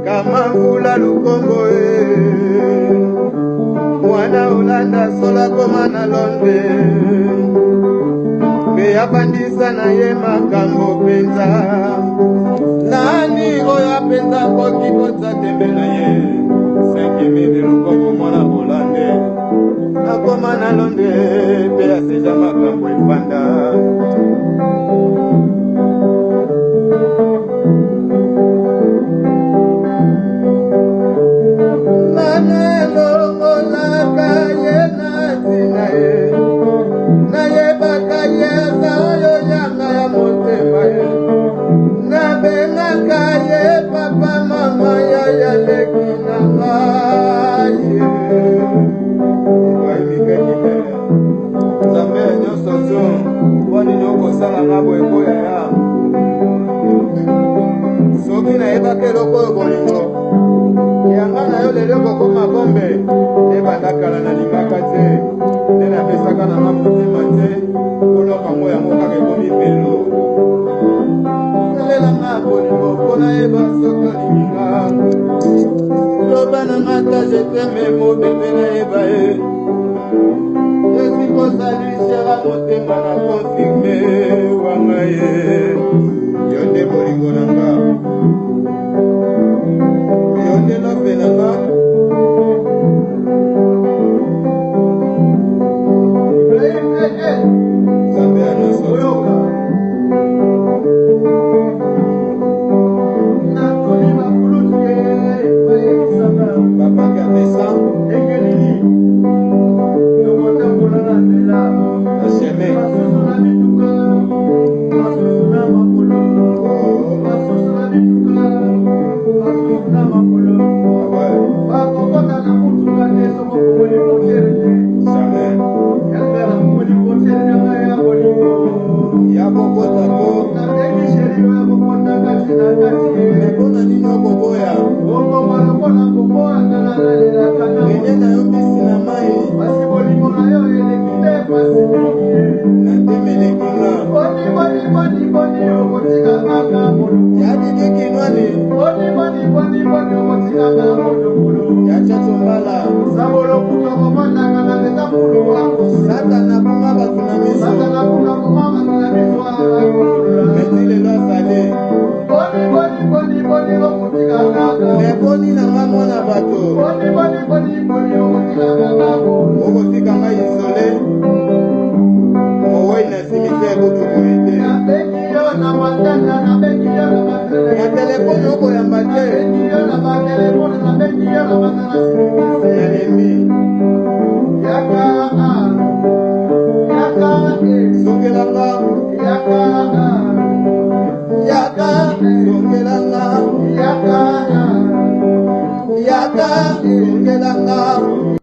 kama mvula lukongo mwana Olanda sola koma na londe pe abandisa na ye makambo penza nani oyo apenza koki kotsa tembe na ye 5 lukongo mwana Olande akoma na londe pe aseja makambo efanda soki na yebaka eloko oyo bolingo yanga na yo lelo kokoma bombe ebanda kala nalingaka te nde napesaka nanga motima te koloka mo yango kaka ekomi pelo elelanga bolingo mpona yeba soki olinginga loba nanga ta jeteme mobembe na yeba ye esikosaluisera motema na konfirme wanga ye yo nde bolingo nanga yo nde lope nanga zambe ya nyonso oyoka nakomi bakulutu ye bayebisaka babangi apesa ekelili lokotambola na nzela na cheme basusu na mituka basusu na makolo basusu na mituka basusu na makolo bakokota na mutuka te soko komoni motere te jamais yambela komoni motere nanga ya bolingo ya kokota ko nabengi sheri ya kokota kati na kati mpona nini okoboya okoma lokola koboya nalalela kana ene na yo bisi na mai basi bolingo na yo eleki te pasi mingi na temelekina boni okotikangaka molu yadidikinwani boni okotikanga molukulu yachachombala sabolo kutokomandaka na leta mulu wako satana bunga batu na miso metile lo asale boni okotikangaka meboni nanga mwana bato boni okotikangaka okotikanga isole mowoi na simise ekutukuite ya telefone okoyamba te elembi sokelanga